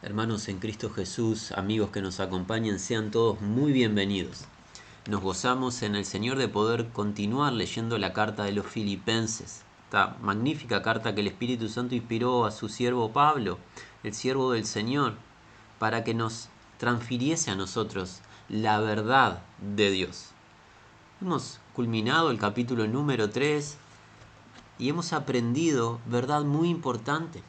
Hermanos en Cristo Jesús, amigos que nos acompañan, sean todos muy bienvenidos. Nos gozamos en el Señor de poder continuar leyendo la carta de los Filipenses, esta magnífica carta que el Espíritu Santo inspiró a su siervo Pablo, el siervo del Señor, para que nos transfiriese a nosotros la verdad de Dios. Hemos culminado el capítulo número 3 y hemos aprendido verdad muy importante.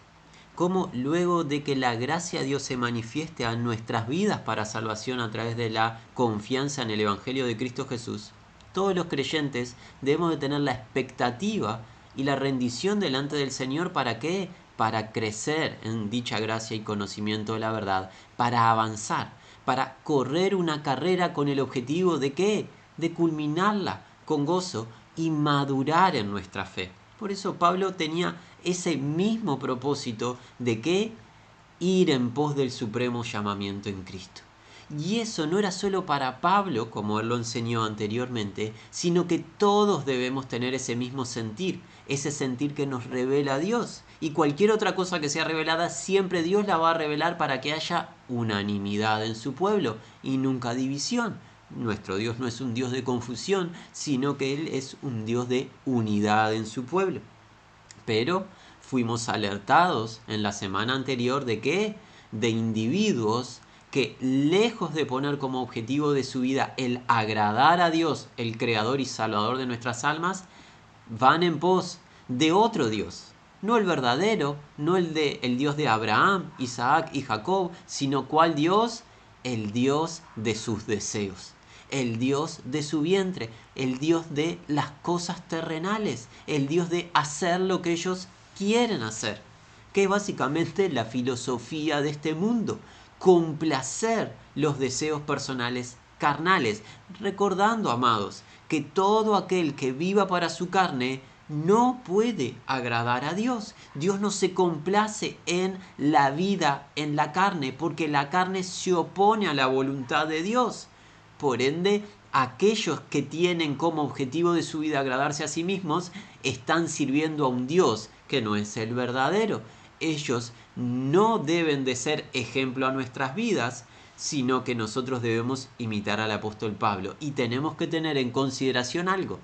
Cómo luego de que la gracia de Dios se manifieste a nuestras vidas para salvación a través de la confianza en el Evangelio de Cristo Jesús, todos los creyentes debemos de tener la expectativa y la rendición delante del Señor. ¿Para qué? Para crecer en dicha gracia y conocimiento de la verdad, para avanzar, para correr una carrera con el objetivo de ¿qué? De culminarla con gozo y madurar en nuestra fe. Por eso Pablo tenía ese mismo propósito de que ir en pos del supremo llamamiento en Cristo. Y eso no era solo para Pablo, como él lo enseñó anteriormente, sino que todos debemos tener ese mismo sentir, ese sentir que nos revela Dios. Y cualquier otra cosa que sea revelada, siempre Dios la va a revelar para que haya unanimidad en su pueblo y nunca división. Nuestro Dios no es un Dios de confusión, sino que Él es un Dios de unidad en su pueblo. Pero fuimos alertados en la semana anterior de ¿qué? De individuos que, lejos de poner como objetivo de su vida el agradar a Dios, el Creador y Salvador de nuestras almas, van en pos de otro Dios. No el verdadero, no el Dios de Abraham, Isaac y Jacob, sino ¿cuál Dios? El Dios de sus deseos, el Dios de su vientre, el Dios de las cosas terrenales, el Dios de hacer lo que ellos quieren hacer, que es básicamente la filosofía de este mundo, complacer los deseos personales carnales, recordando, amados, que todo aquel que viva para su carne no puede agradar a Dios. Dios no se complace en la vida en la carne, porque la carne se opone a la voluntad de Dios. Por ende, aquellos que tienen como objetivo de su vida agradarse a sí mismos están sirviendo a un Dios que no es el verdadero. Ellos no deben de ser ejemplo a nuestras vidas, sino que nosotros debemos imitar al apóstol Pablo. Y tenemos que tener en consideración algo.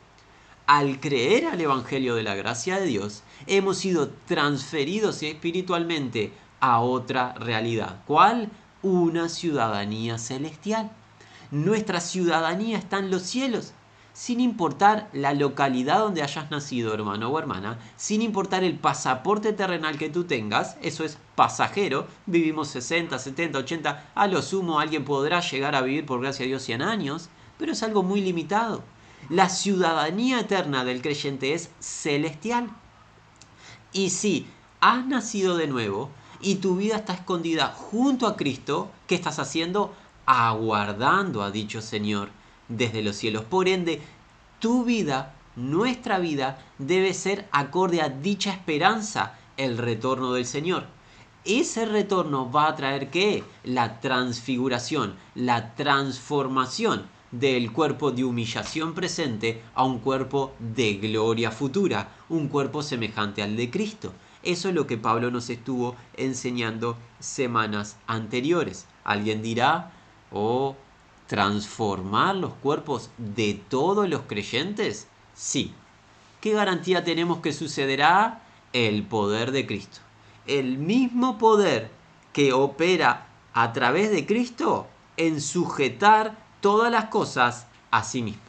Al creer al Evangelio de la gracia de Dios, hemos sido transferidos espiritualmente a otra realidad. ¿Cuál? Una ciudadanía celestial. Nuestra ciudadanía está en los cielos, sin importar la localidad donde hayas nacido, hermano o hermana, sin importar el pasaporte terrenal que tú tengas. Eso es pasajero. Vivimos 60, 70, 80, a lo sumo alguien podrá llegar a vivir por gracia de Dios 100 años, pero es algo muy limitado. La ciudadanía eterna del creyente es celestial. Y si has nacido de nuevo y tu vida está escondida junto a Cristo, ¿qué estás haciendo? Aguardando a dicho Señor desde los cielos. Por ende, tu vida, nuestra vida, debe ser acorde a dicha esperanza, el retorno del Señor. Ese retorno va a traer ¿qué? La transfiguración, la transformación del cuerpo de humillación presente a un cuerpo de gloria futura, un cuerpo semejante al de Cristo. Eso es lo que Pablo nos estuvo enseñando semanas anteriores. Alguien dirá, ¿transformar los cuerpos de todos los creyentes? Sí. ¿Qué garantía tenemos que sucederá? El poder de Cristo. El mismo poder que opera a través de Cristo en sujetar todas las cosas a sí mismo.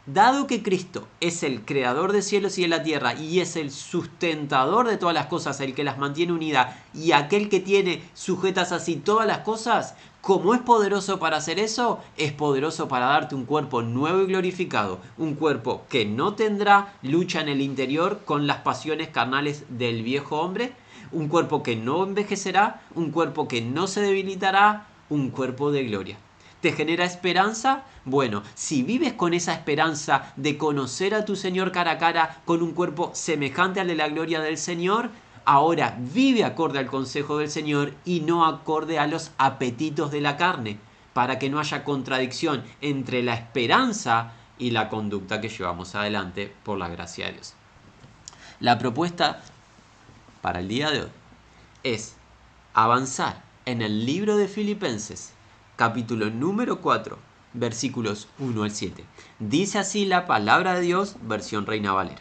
Dado que Cristo es el creador de cielos y de la tierra y es el sustentador de todas las cosas, el que las mantiene unidas y aquel que tiene sujetas así todas las cosas, como es poderoso para hacer eso, es poderoso para darte un cuerpo nuevo y glorificado, un cuerpo que no tendrá lucha en el interior con las pasiones carnales del viejo hombre, un cuerpo que no envejecerá, un cuerpo que no se debilitará, un cuerpo de gloria. ¿Te genera esperanza? Bueno, si vives con esa esperanza de conocer a tu Señor cara a cara con un cuerpo semejante al de la gloria del Señor, ahora vive acorde al consejo del Señor y no acorde a los apetitos de la carne, para que no haya contradicción entre la esperanza y la conducta que llevamos adelante por la gracia de Dios. La propuesta para el día de hoy es avanzar en el libro de Filipenses, capítulo número 4, versículos 1 al 7. Dice así la palabra de Dios, versión Reina Valera.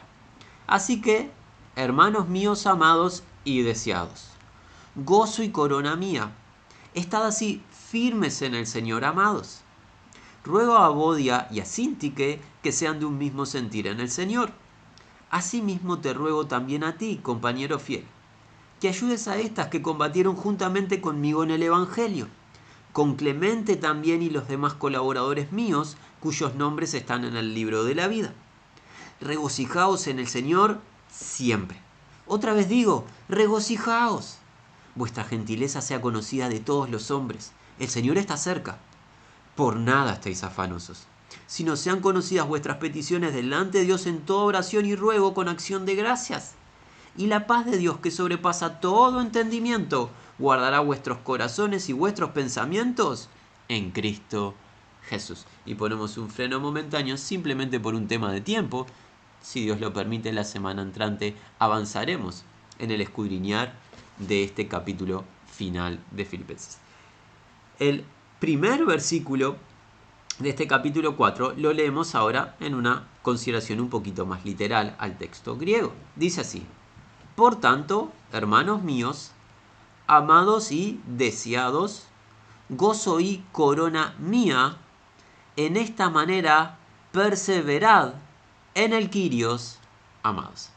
Así que, hermanos míos amados y deseados, gozo y corona mía, estad así firmes en el Señor, amados. Ruego a Bodia y a Síntique que sean de un mismo sentir en el Señor. Asimismo te ruego también a ti, compañero fiel, que ayudes a estas que combatieron juntamente conmigo en el Evangelio, con Clemente también y los demás colaboradores míos, cuyos nombres están en el libro de la vida. Regocijaos en el Señor siempre. Otra vez digo, regocijaos. Vuestra gentileza sea conocida de todos los hombres. El Señor está cerca. Por nada estéis afanosos, sino sean conocidas vuestras peticiones delante de Dios en toda oración y ruego con acción de gracias. Y la paz de Dios, que sobrepasa todo entendimiento, guardará vuestros corazones y vuestros pensamientos en Cristo Jesús. Y ponemos un freno momentáneo simplemente por un tema de tiempo. Si Dios lo permite, la semana entrante avanzaremos en el escudriñar de este capítulo final de Filipenses. El primer versículo de este capítulo 4 lo leemos ahora en una consideración un poquito más literal al texto griego. Dice así: por tanto, hermanos míos, amados y deseados, gozo y corona mía, en esta manera perseverad en el Kyrios, amados.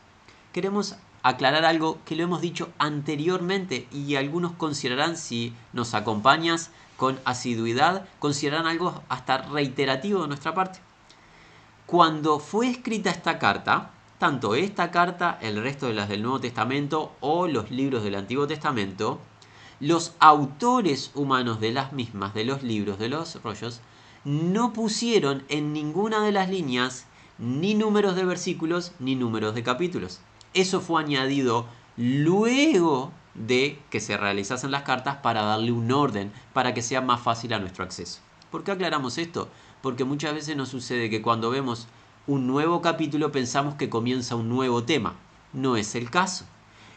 Queremos aclarar algo que lo hemos dicho anteriormente y algunos considerarán, si nos acompañas con asiduidad, considerarán algo hasta reiterativo de nuestra parte. Cuando fue escrita esta carta, tanto esta carta, el resto de las del Nuevo Testamento o los libros del Antiguo Testamento, los autores humanos de las mismas, de los libros, de los rollos, no pusieron en ninguna de las líneas ni números de versículos ni números de capítulos. Eso fue añadido luego de que se realizasen las cartas para darle un orden, para que sea más fácil a nuestro acceso. ¿Por qué aclaramos esto? Porque muchas veces nos sucede que cuando vemos un nuevo capítulo pensamos que comienza un nuevo tema. No es el caso.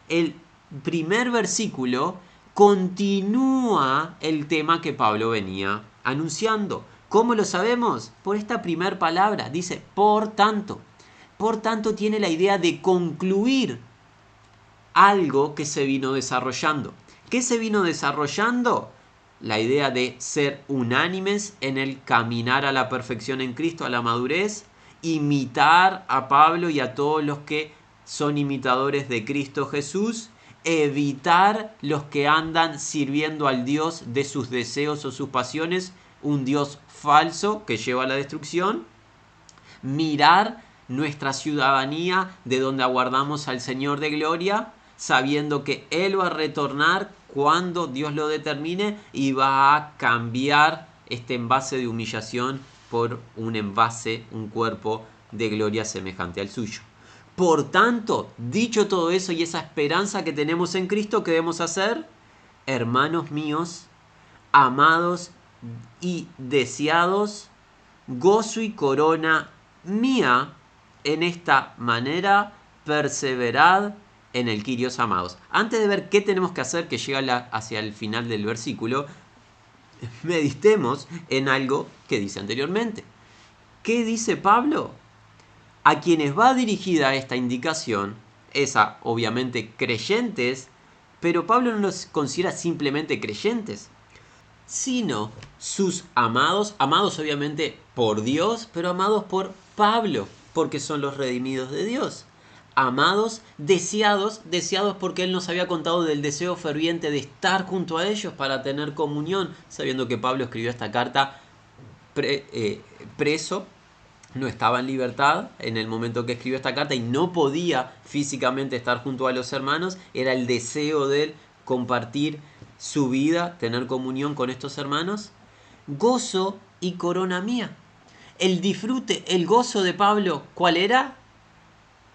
El primer versículo continúa el tema que Pablo venía anunciando. ¿Cómo lo sabemos? Por esta primera palabra. Dice, por tanto. Por tanto, tiene la idea de concluir algo que se vino desarrollando. ¿Qué se vino desarrollando? La idea de ser unánimes en el caminar a la perfección en Cristo, a la madurez, imitar a Pablo y a todos los que son imitadores de Cristo Jesús, evitar los que andan sirviendo al Dios de sus deseos o sus pasiones, un Dios falso que lleva a la destrucción, mirar nuestra ciudadanía de donde aguardamos al Señor de gloria, sabiendo que Él va a retornar cuando Dios lo determine y va a cambiar este envase de humillación por un envase, un cuerpo de gloria semejante al suyo. Por tanto, dicho todo eso y esa esperanza que tenemos en Cristo, ¿qué debemos hacer? Hermanos míos, amados y deseados, gozo y corona mía, en esta manera perseverad en el Kyrios, amados. Antes de ver qué tenemos que hacer, que llega hacia el final del versículo, meditemos en algo que dice anteriormente. ¿Qué dice Pablo? A quienes va dirigida esta indicación es a, obviamente, creyentes, pero Pablo no los considera simplemente creyentes, sino sus amados, amados obviamente por Dios, pero amados por Pablo, porque son los redimidos de Dios. Amados, deseados porque Él nos había contado del deseo ferviente de estar junto a ellos para tener comunión, sabiendo que Pablo escribió esta carta preso, no estaba en libertad en el momento que escribió esta carta y no podía físicamente estar junto a los hermanos. Era el deseo de él compartir su vida, tener comunión con estos hermanos. Gozo y corona mía. El disfrute, el gozo de Pablo, ¿cuál era?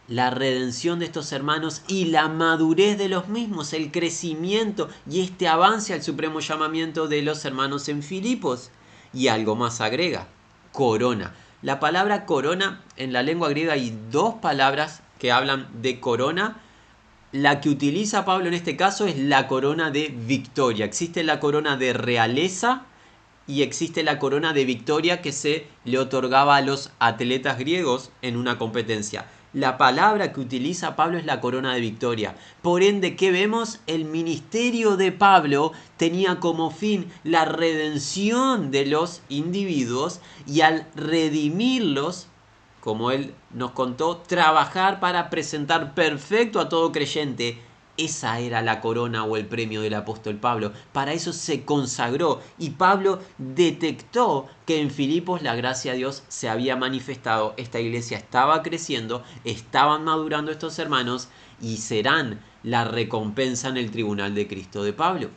La redención de estos hermanos y la madurez de los mismos, el crecimiento y este avance al supremo llamamiento de los hermanos en Filipos. Y algo más agrega, corona. La palabra corona, en la lengua griega hay dos palabras que hablan de corona. La que utiliza Pablo en este caso es la corona de victoria. Existe la corona de realeza y existe la corona de victoria que se le otorgaba a los atletas griegos en una competencia. La palabra que utiliza Pablo es la corona de victoria. Por ende, ¿qué vemos? El ministerio de Pablo tenía como fin la redención de los individuos y al redimirlos, como él nos contó, trabajar para presentar perfecto a todo creyente. Esa era la corona o el premio del apóstol Pablo. Para eso se consagró y Pablo detectó que en Filipos la gracia de Dios se había manifestado. Esta iglesia estaba creciendo, estaban madurando estos hermanos y serán la recompensa en el tribunal de Cristo de Pablo.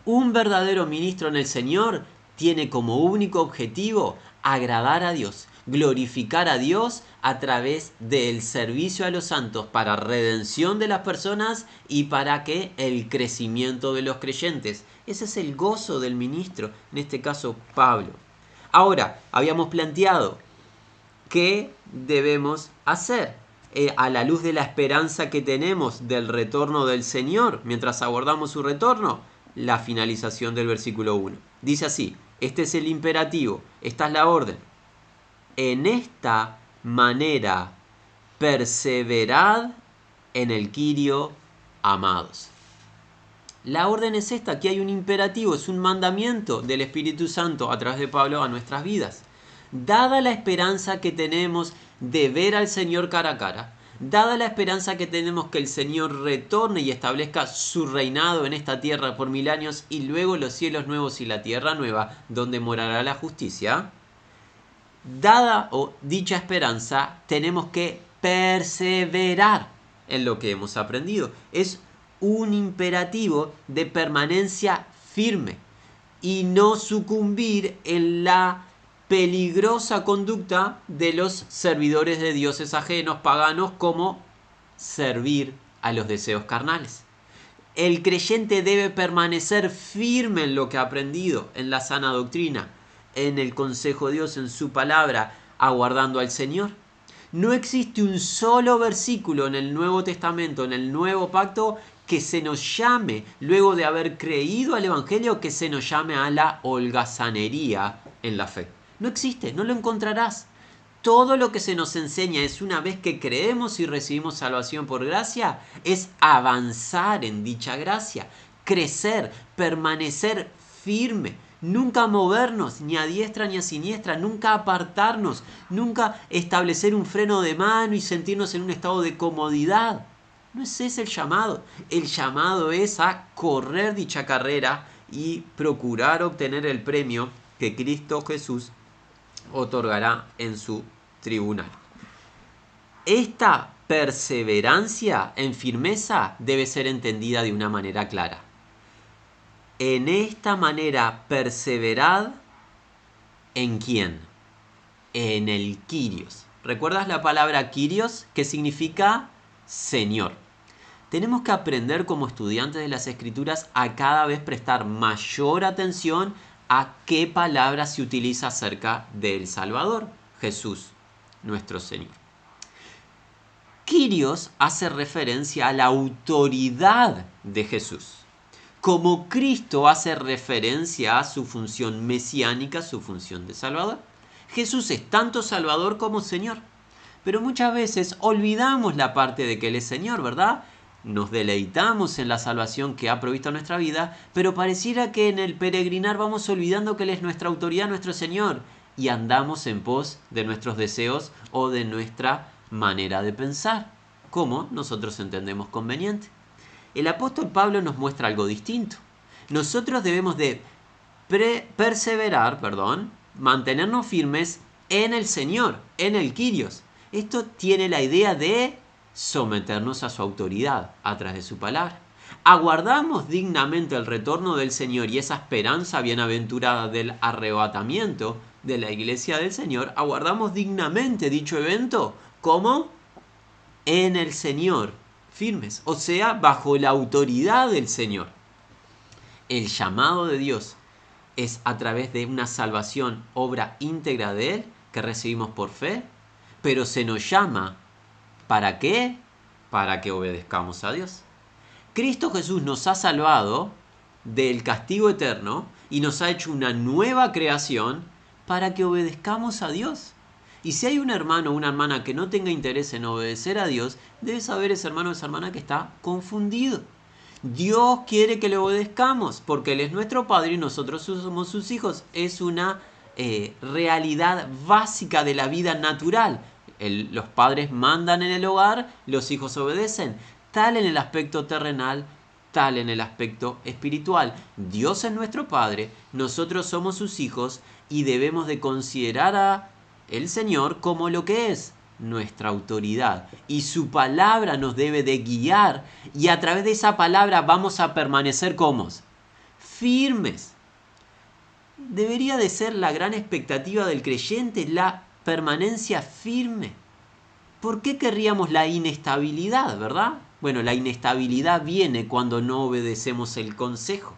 Un verdadero ministro en el Señor tiene como único objetivo agradar a Dios, glorificar a Dios a través del servicio a los santos para redención de las personas y para que el crecimiento de los creyentes. Ese es el gozo del ministro, en este caso Pablo. Ahora, habíamos planteado qué debemos hacer a la luz de la esperanza que tenemos del retorno del Señor mientras aguardamos su retorno. La finalización del versículo 1. Dice así, este es el imperativo, esta es la orden. En esta manera perseverad en el Kyrio, amados. La orden es esta, aquí hay un imperativo, es un mandamiento del Espíritu Santo a través de Pablo a nuestras vidas. Dada la esperanza que tenemos de ver al Señor cara a cara, dada la esperanza que tenemos que el Señor retorne y establezca su reinado en esta tierra por 1000 años y luego los cielos nuevos y la tierra nueva donde morará la justicia, dada o dicha esperanza tenemos que perseverar en lo que hemos aprendido. Es un imperativo de permanencia firme y no sucumbir en la peligrosa conducta de los servidores de dioses ajenos paganos, como servir a los deseos carnales. El creyente debe permanecer firme en lo que ha aprendido, en la sana doctrina, en el consejo de Dios, en su palabra, aguardando al Señor. No existe un solo versículo en el Nuevo Testamento, en el Nuevo Pacto, que se nos llame, luego de haber creído al Evangelio, que se nos llame a la holgazanería en la fe. No existe, no lo encontrarás. Todo lo que se nos enseña es, una vez que creemos y recibimos salvación por gracia, es avanzar en dicha gracia, crecer, permanecer firme, nunca movernos ni a diestra ni a siniestra, nunca apartarnos, nunca establecer un freno de mano y sentirnos en un estado de comodidad. No es ese el llamado. El llamado es a correr dicha carrera y procurar obtener el premio que Cristo Jesús otorgará en su tribunal. Esta perseverancia en firmeza debe ser entendida de una manera clara. En esta manera perseverad, ¿en quién? En el Kyrios. ¿Recuerdas la palabra Kyrios? Que significa Señor. Tenemos que aprender como estudiantes de las Escrituras a cada vez prestar mayor atención a qué palabra se utiliza acerca del Salvador, Jesús, nuestro Señor. Kyrios hace referencia a la autoridad de Jesús, como Cristo hace referencia a su función mesiánica, su función de Salvador. Jesús es tanto Salvador como Señor, pero muchas veces olvidamos la parte de que Él es Señor, ¿verdad? Nos deleitamos en la salvación que ha provisto nuestra vida, pero pareciera que en el peregrinar vamos olvidando que Él es nuestra autoridad, nuestro Señor, y andamos en pos de nuestros deseos o de nuestra manera de pensar, como nosotros entendemos conveniente. El apóstol Pablo nos muestra algo distinto. Nosotros debemos de mantenernos firmes en el Señor, en el Kyrios. Esto tiene la idea de someternos a su autoridad a través de su palabra. Aguardamos dignamente el retorno del Señor y esa esperanza bienaventurada del arrebatamiento de la iglesia del Señor. Aguardamos dignamente dicho evento. ¿Cómo? En el Señor, firmes, o sea, bajo la autoridad del Señor. El llamado de Dios es a través de una salvación, obra íntegra de Él, que recibimos por fe, pero se nos llama, ¿para qué? para que obedezcamos a Dios. Cristo Jesús nos ha salvado del castigo eterno y nos ha hecho una nueva creación para que obedezcamos a Dios. Y si hay un hermano o una hermana que no tenga interés en obedecer a Dios, debe saber ese hermano o esa hermana que está confundido. Dios quiere que le obedezcamos porque Él es nuestro Padre y nosotros somos sus hijos. Es una realidad básica de la vida natural. Los padres mandan en el hogar, los hijos obedecen. Tal en el aspecto terrenal, tal en el aspecto espiritual. Dios es nuestro Padre, nosotros somos sus hijos y debemos de considerar a el Señor como lo que es, nuestra autoridad. Y su palabra nos debe de guiar y a través de esa palabra vamos a permanecer como firmes. Debería de ser la gran expectativa del creyente, la permanencia firme. ¿Por qué querríamos la inestabilidad, verdad? Bueno, la inestabilidad viene cuando no obedecemos el consejo.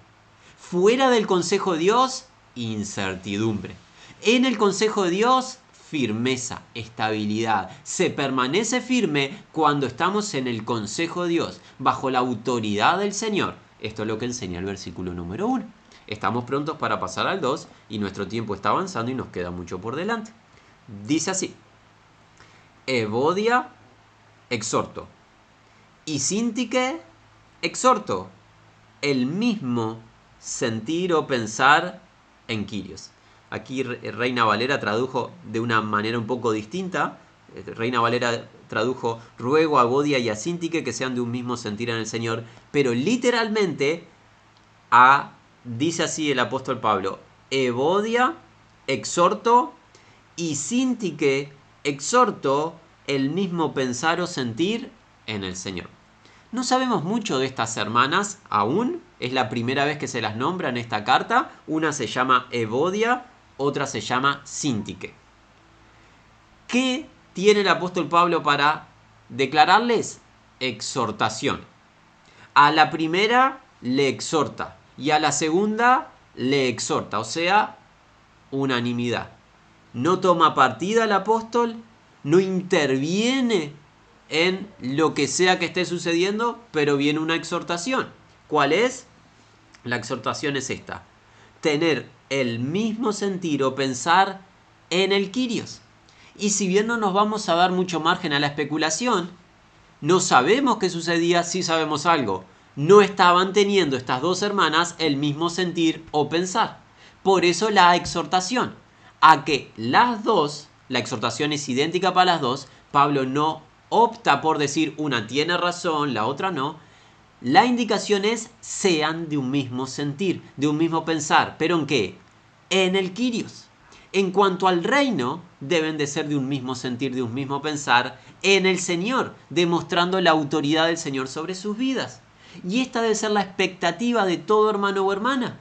Fuera del consejo de Dios, incertidumbre. En el consejo de Dios, firmeza, estabilidad. Se permanece firme cuando estamos en el consejo de Dios, bajo la autoridad del Señor. Esto es lo que enseña el versículo número 1. Estamos prontos para pasar al 2 y nuestro tiempo está avanzando y nos queda mucho por delante. Dice así: Evodia, exhorto, y Síntique, exhorto, el mismo sentir o pensar en Quirios. Aquí Reina Valera tradujo de una manera un poco distinta. Reina Valera tradujo: ruego a Evodia y a Síntique que sean de un mismo sentir en el Señor. Pero literalmente dice así el apóstol Pablo: Evodia, exhorto, y Síntique, exhorto, el mismo pensar o sentir en el Señor. No sabemos mucho de estas hermanas aún. Es la primera vez que se las nombra en esta carta. Una se llama Evodia, otra se llama Síntique. ¿Qué tiene el apóstol Pablo para declararles? Exhortación. A la primera le exhorta y a la segunda le exhorta, o sea, unanimidad. No toma partida el apóstol, no interviene en lo que sea que esté sucediendo, pero viene una exhortación. ¿Cuál es? La exhortación es esta: tener el mismo sentir o pensar en el Kyrios. Y si bien no nos vamos a dar mucho margen a la especulación, no sabemos qué sucedía, sí sabemos algo. No estaban teniendo estas dos hermanas el mismo sentir o pensar. Por eso la exhortación a que las dos, la exhortación es idéntica para las dos. Pablo no opta por decir una tiene razón, la otra no. La indicación es sean de un mismo sentir, de un mismo pensar. ¿Pero en qué? En el Kyrios. En cuanto al reino, deben de ser de un mismo sentir, de un mismo pensar en el Señor, demostrando la autoridad del Señor sobre sus vidas. Y esta debe ser la expectativa de todo hermano o hermana.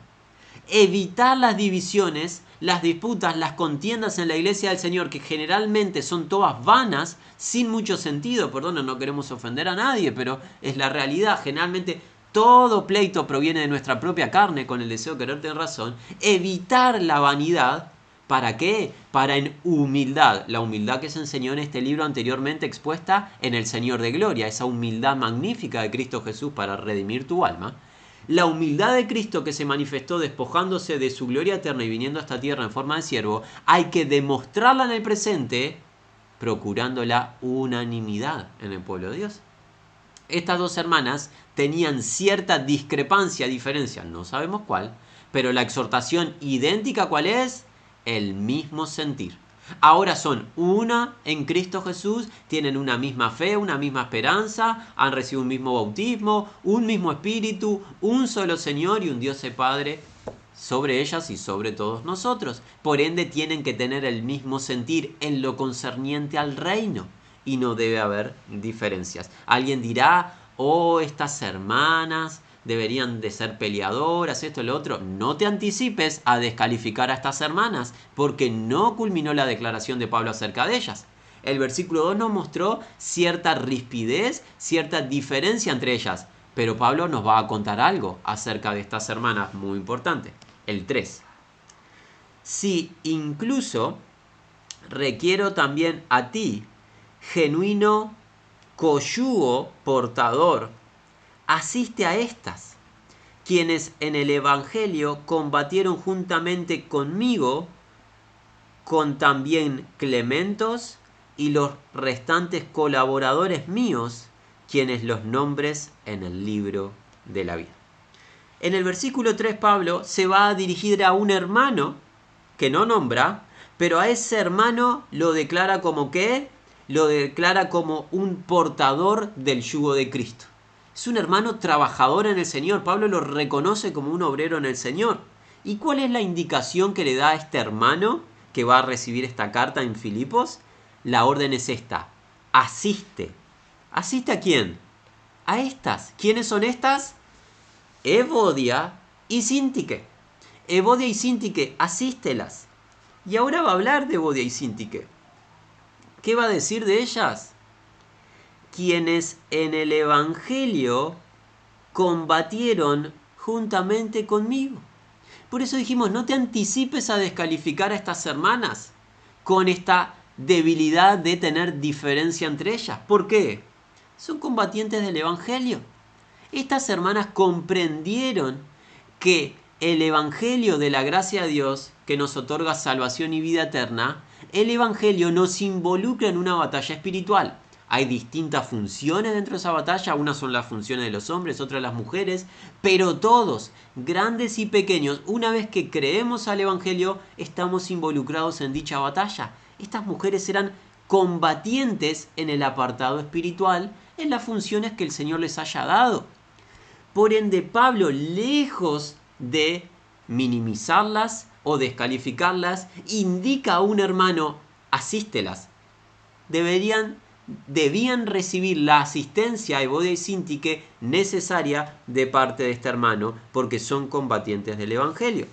Evitar las divisiones, las disputas, las contiendas en la iglesia del Señor, que generalmente son todas vanas, sin mucho sentido. Perdón, no queremos ofender a nadie, pero es la realidad. Generalmente todo pleito proviene de nuestra propia carne, con el deseo de querer tener razón. Evitar la vanidad. ¿Para qué? Para en humildad. La humildad que se enseñó en este libro anteriormente expuesta en el Señor de Gloria. Esa humildad magnífica de Cristo Jesús para redimir tu alma. La humildad de Cristo que se manifestó despojándose de su gloria eterna y viniendo a esta tierra en forma de siervo, hay que demostrarla en el presente, procurando la unanimidad en el pueblo de Dios. Estas dos hermanas tenían cierta discrepancia, diferencia, no sabemos cuál, pero la exhortación idéntica, ¿cuál es? El mismo sentir. Ahora son una en Cristo Jesús, tienen una misma fe, una misma esperanza, han recibido un mismo bautismo, un mismo espíritu, un solo Señor y un Dios y Padre sobre ellas y sobre todos nosotros. Por ende tienen que tener el mismo sentir en lo concerniente al reino y no debe haber diferencias. Alguien dirá: oh, estas hermanas deberían de ser peleadoras, esto y lo otro. No te anticipes a descalificar a estas hermanas, porque no culminó la declaración de Pablo acerca de ellas. El versículo 2 nos mostró cierta rispidez, cierta diferencia entre ellas, pero Pablo nos va a contar algo acerca de estas hermanas muy importante. El 3. Si incluso requiero también a ti genuino coyugo portador, asiste a estas, quienes en el Evangelio combatieron juntamente conmigo, con también Clementos y los restantes colaboradores míos, quienes los nombres en el libro de la vida. En el versículo 3 Pablo se va a dirigir a un hermano que no nombra, pero a ese hermano lo declara como ¿qué? Lo declara como un portador del yugo de Cristo. Es un hermano trabajador en el Señor. Pablo lo reconoce como un obrero en el Señor. ¿Y cuál es la indicación que le da a este hermano que va a recibir esta carta en Filipos? La orden es esta: asiste. ¿Asiste a quién? A estas. ¿Quiénes son estas? Evodia y Síntique. Evodia y Síntique, asístelas. Y ahora va a hablar de Evodia y Síntique. ¿Qué va a decir de ellas? Quienes en el Evangelio combatieron juntamente conmigo. Por eso dijimos, no te anticipes a descalificar a estas hermanas con esta debilidad de tener diferencia entre ellas. ¿Por qué? Son combatientes del Evangelio. Estas hermanas comprendieron que el Evangelio de la gracia de Dios, que nos otorga salvación y vida eterna, el Evangelio nos involucra en una batalla espiritual. Hay distintas funciones dentro de esa batalla, unas son las funciones de los hombres, otras las mujeres, pero todos, grandes y pequeños, una vez que creemos al Evangelio, estamos involucrados en dicha batalla. Estas mujeres eran combatientes en el apartado espiritual, en las funciones que el Señor les haya dado. Por ende, Pablo, lejos de minimizarlas o descalificarlas, indica a un hermano: asístelas. Debían recibir la asistencia a Evodia y Síntique necesaria de parte de este hermano, porque son combatientes del Evangelio.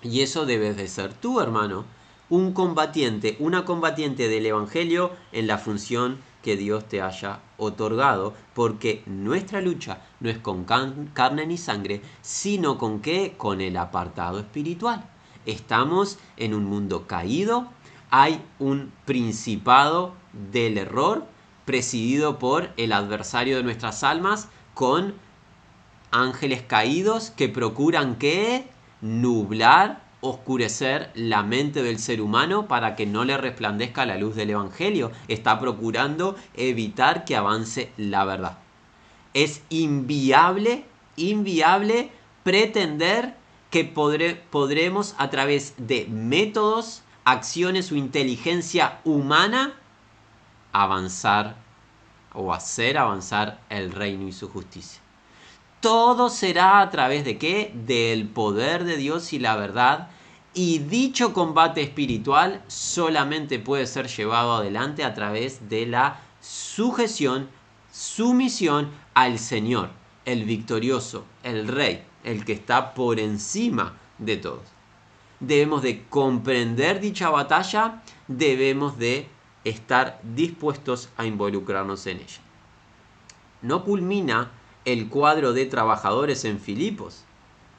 Y eso debes de ser tú, hermano, un combatiente, una combatiente del Evangelio en la función que Dios te haya otorgado, porque nuestra lucha no es con carne ni sangre, sino con ¿qué? Con el apartado espiritual. Estamos en un mundo caído, hay un principado del error presidido por el adversario de nuestras almas, con ángeles caídos que procuran ¿qué? Nublar, oscurecer la mente del ser humano para que no le resplandezca la luz del Evangelio. Está procurando evitar que avance la verdad. Es inviable pretender que podremos a través de métodos, acciones o inteligencia humana avanzar o hacer avanzar el reino y su justicia. Todo será a través de ¿qué? Del poder de Dios y la verdad. Y dicho combate espiritual solamente puede ser llevado adelante a través de la sujeción, sumisión al Señor, el victorioso, el Rey, el que está por encima de todos. Debemos de comprender dicha batalla, debemos de estar dispuestos a involucrarnos en ella. No culmina el cuadro de trabajadores en Filipos.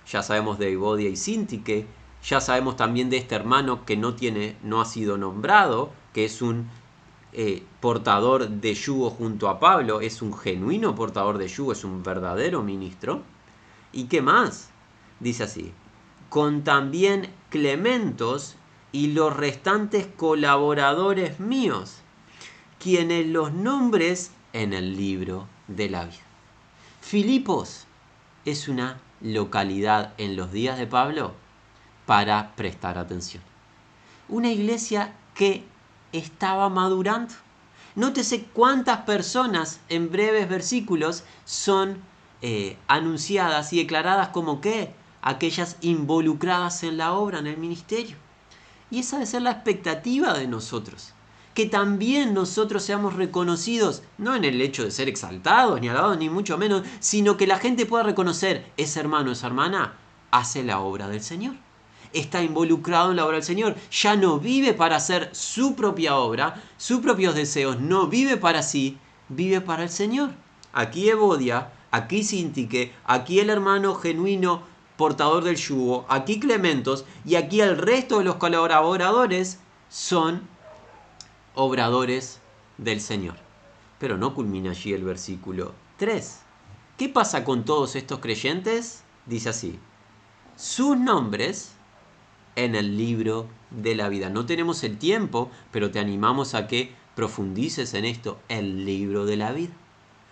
Ya sabemos de Evodia y Síntique, ya sabemos también de este hermano que no ha sido nombrado, que es un portador de yugo junto a Pablo, es un genuino portador de yugo, es un verdadero ministro. ¿Y qué más? Dice así: con también Clementos y los restantes colaboradores míos, quienes los nombres en el libro de la vida. Filipos es una localidad en los días de Pablo para prestar atención. Una iglesia que estaba madurando. Nótese cuántas personas en breves versículos son anunciadas y declaradas como ¿qué? Aquellas involucradas en la obra, en el ministerio. Y esa debe ser la expectativa de nosotros. Que también nosotros seamos reconocidos, no en el hecho de ser exaltados, ni alabados, ni mucho menos, sino que la gente pueda reconocer: ese hermano, esa hermana, hace la obra del Señor. Está involucrado en la obra del Señor. Ya no vive para hacer su propia obra, sus propios deseos. No vive para sí, vive para el Señor. Aquí Evodia, aquí Síntique, aquí el hermano genuino portador del yugo, aquí Clementos, y aquí el resto de los colaboradores son obradores del Señor. Pero no culmina allí el versículo 3. ¿Qué pasa con todos estos creyentes? Dice así: sus nombres en el libro de la vida. No tenemos el tiempo, pero te animamos a que profundices en esto, el libro de la vida.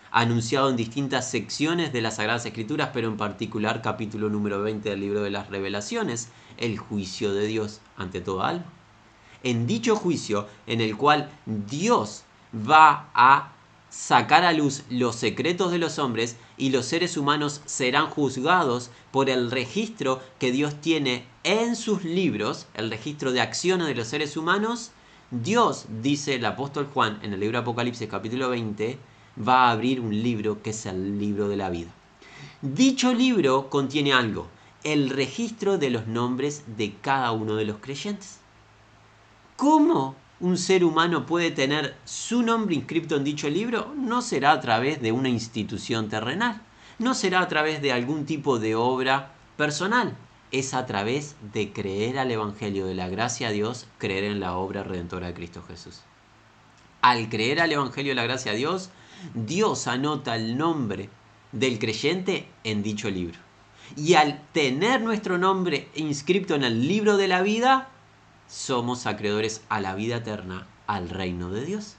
Anunciado en distintas secciones de las Sagradas Escrituras, pero en particular capítulo número 20 del libro de las Revelaciones, el juicio de Dios ante toda alma. En dicho juicio, en el cual Dios va a sacar a luz los secretos de los hombres y los seres humanos serán juzgados por el registro que Dios tiene en sus libros, el registro de acciones de los seres humanos. Dios, dice el apóstol Juan en el libro de Apocalipsis capítulo 20, va a abrir un libro que es el libro de la vida. Dicho libro contiene algo: el registro de los nombres de cada uno de los creyentes. ¿Cómo un ser humano puede tener su nombre inscrito en dicho libro? No será a través de una institución terrenal, no será a través de algún tipo de obra personal, es a través de creer al Evangelio de la gracia a Dios, creer en la obra redentora de Cristo Jesús. Al creer al Evangelio de la gracia a Dios, Dios anota el nombre del creyente en dicho libro. Y al tener nuestro nombre inscrito en el libro de la vida, somos acreedores a la vida eterna, al reino de Dios.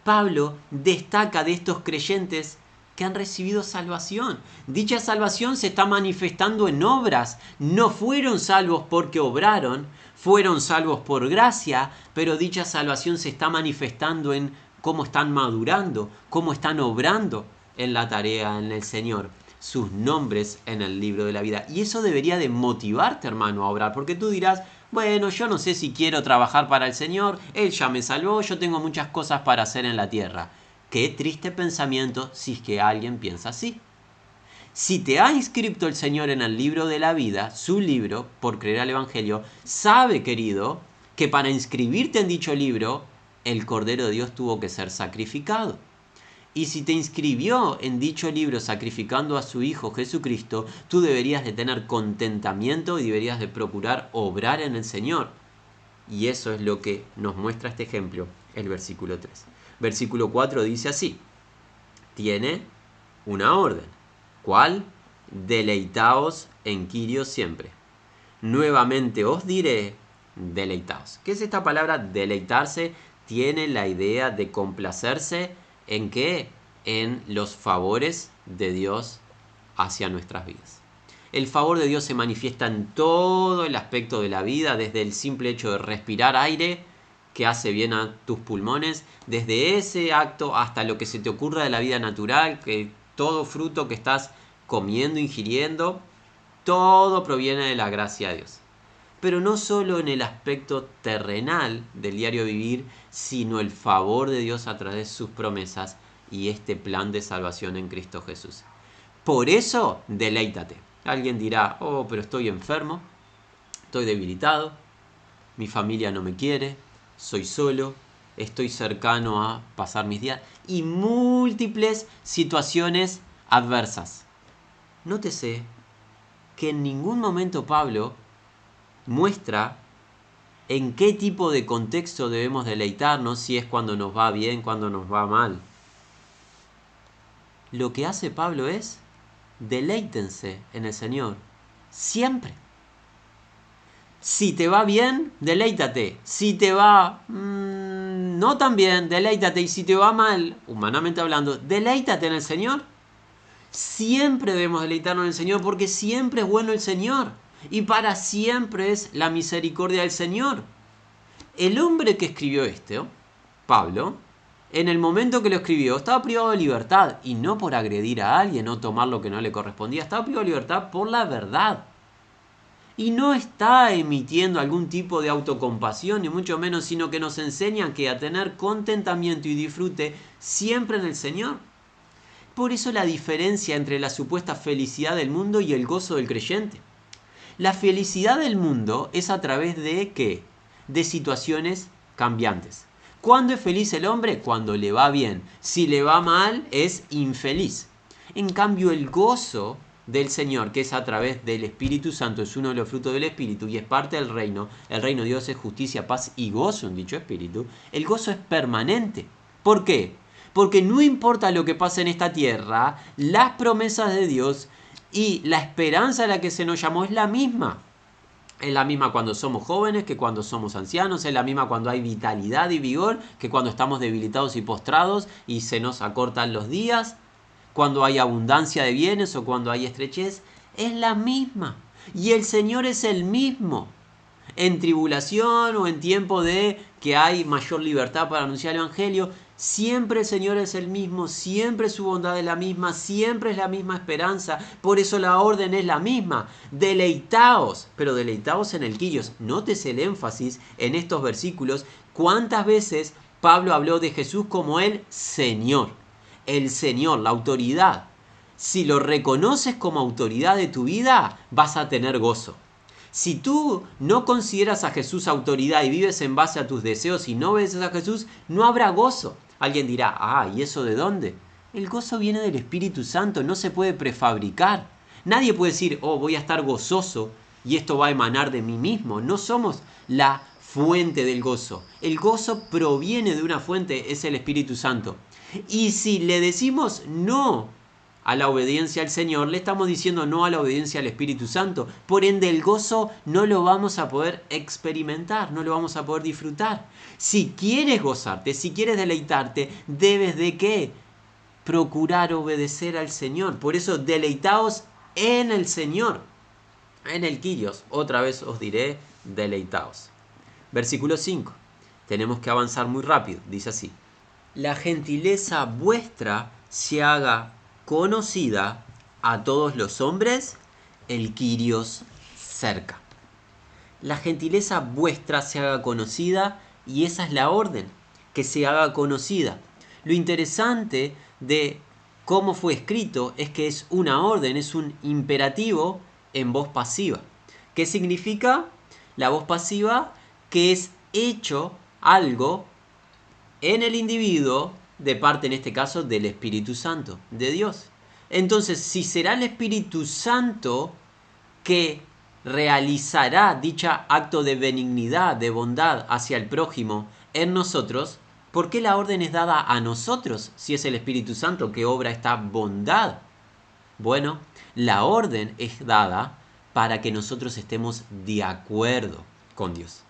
Pablo destaca de estos creyentes que han recibido salvación. Dicha salvación se está manifestando en obras. No fueron salvos porque obraron, fueron salvos por gracia, pero dicha salvación se está manifestando en cómo están madurando, cómo están obrando en la tarea en el Señor, sus nombres en el libro de la vida. Y eso debería de motivarte, hermano, a obrar, porque tú dirás: bueno, yo no sé si quiero trabajar para el Señor, Él ya me salvó, yo tengo muchas cosas para hacer en la tierra. Qué triste pensamiento si es que alguien piensa así. Si te ha inscrito el Señor en el libro de la vida, su libro, por creer al Evangelio, sabe, querido, que para inscribirte en dicho libro, el Cordero de Dios tuvo que ser sacrificado. Y si te inscribió en dicho libro sacrificando a su Hijo Jesucristo, tú deberías de tener contentamiento y deberías de procurar obrar en el Señor. Y eso es lo que nos muestra este ejemplo, el versículo 3. Versículo 4 dice así: tiene una orden. ¿Cuál? Deleitaos en Kyrios siempre. Nuevamente os diré, deleitaos. ¿Qué es esta palabra deleitarse? Tiene la idea de complacerse. ¿En qué? En los favores de Dios hacia nuestras vidas. El favor de Dios se manifiesta en todo el aspecto de la vida, desde el simple hecho de respirar aire que hace bien a tus pulmones, desde ese acto hasta lo que se te ocurra de la vida natural, que todo fruto que estás comiendo, ingiriendo, todo proviene de la gracia de Dios. Pero no solo en el aspecto terrenal del diario vivir, sino el favor de Dios a través de sus promesas y este plan de salvación en Cristo Jesús. Por eso, deleítate. Alguien dirá: oh, pero estoy enfermo, estoy debilitado, mi familia no me quiere, soy solo, estoy cercano a pasar mis días, y múltiples situaciones adversas. Nótese que en ningún momento Pablo muestra en qué tipo de contexto debemos deleitarnos, si es cuando nos va bien, cuando nos va mal. Lo que hace Pablo es: deleítense en el Señor siempre. Si te va bien, deleítate. Si te va no tan bien, deleítate. Y si te va mal, humanamente hablando, deleítate en el Señor. Siempre debemos deleitarnos en el Señor, porque siempre es bueno el Señor. Y para siempre es la misericordia del Señor. El hombre que escribió esto, Pablo, en el momento que lo escribió, estaba privado de libertad. Y no por agredir a alguien o tomar lo que no le correspondía. Estaba privado de libertad por la verdad. Y no está emitiendo algún tipo de autocompasión, ni mucho menos, sino que nos enseña que a tener contentamiento y disfrute siempre en el Señor. Por eso la diferencia entre la supuesta felicidad del mundo y el gozo del creyente. La felicidad del mundo es a través de ¿qué? De situaciones cambiantes. ¿Cuándo es feliz el hombre? Cuando le va bien. Si le va mal, es infeliz. En cambio, el gozo del Señor, que es a través del Espíritu Santo, es uno de los frutos del Espíritu y es parte del reino. El reino de Dios es justicia, paz y gozo en dicho Espíritu. El gozo es permanente. ¿Por qué? Porque no importa lo que pase en esta tierra, las promesas de Dios y la esperanza a la que se nos llamó es la misma. Es la misma cuando somos jóvenes que cuando somos ancianos, es la misma cuando hay vitalidad y vigor que cuando estamos debilitados y postrados y se nos acortan los días, cuando hay abundancia de bienes o cuando hay estrechez, es la misma. Y el Señor es el mismo. En tribulación o en tiempo de que hay mayor libertad para anunciar el Evangelio, siempre el Señor es el mismo, siempre su bondad es la misma, siempre es la misma esperanza. Por eso la orden es la misma. Deleitaos, pero deleitaos en el quillos. Nótese el énfasis en estos versículos. ¿Cuántas veces Pablo habló de Jesús como el Señor? El Señor, la autoridad. Si lo reconoces como autoridad de tu vida, vas a tener gozo. Si tú no consideras a Jesús autoridad y vives en base a tus deseos y no obedeces a Jesús, no habrá gozo. Alguien dirá, ¿y eso de dónde? El gozo viene del Espíritu Santo, no se puede prefabricar. Nadie puede decir, voy a estar gozoso y esto va a emanar de mí mismo. No somos la fuente del gozo. El gozo proviene de una fuente, es el Espíritu Santo. Y si le decimos no a la obediencia al Señor, le estamos diciendo no a la obediencia al Espíritu Santo. Por ende, el gozo no lo vamos a poder experimentar, no lo vamos a poder disfrutar. Si quieres gozarte, si quieres deleitarte, debes de ¿qué? Procurar obedecer al Señor. Por eso, deleitaos en el Señor. En el quillos, otra vez os diré, deleitaos. Versículo 5. Tenemos que avanzar muy rápido. Dice así: la gentileza vuestra se haga conocida a todos los hombres, el Kyrios cerca. La gentileza vuestra se haga conocida, y esa es la orden, que se haga conocida. Lo interesante de cómo fue escrito es que es una orden, es un imperativo en voz pasiva. ¿Qué significa la voz pasiva? Que es hecho algo en el individuo de parte, en este caso, del Espíritu Santo, de Dios. Entonces, si será el Espíritu Santo que realizará dicha acto de benignidad, de bondad hacia el prójimo en nosotros, ¿por qué la orden es dada a nosotros si es el Espíritu Santo que obra esta bondad? Bueno, la orden es dada para que nosotros estemos de acuerdo con Dios.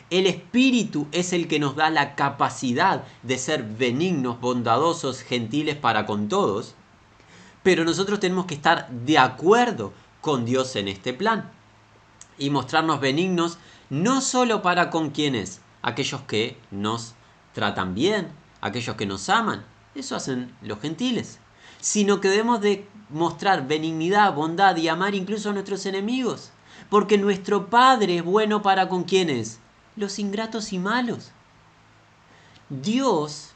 El Espíritu es el que nos da la capacidad de ser benignos, bondadosos, gentiles para con todos, pero nosotros tenemos que estar de acuerdo con Dios en este plan y mostrarnos benignos no solo para con quienes, aquellos que nos tratan bien, aquellos que nos aman, eso hacen los gentiles, sino que debemos de mostrar benignidad, bondad y amar incluso a nuestros enemigos, porque nuestro Padre es bueno para con quienes, los ingratos y malos. Dios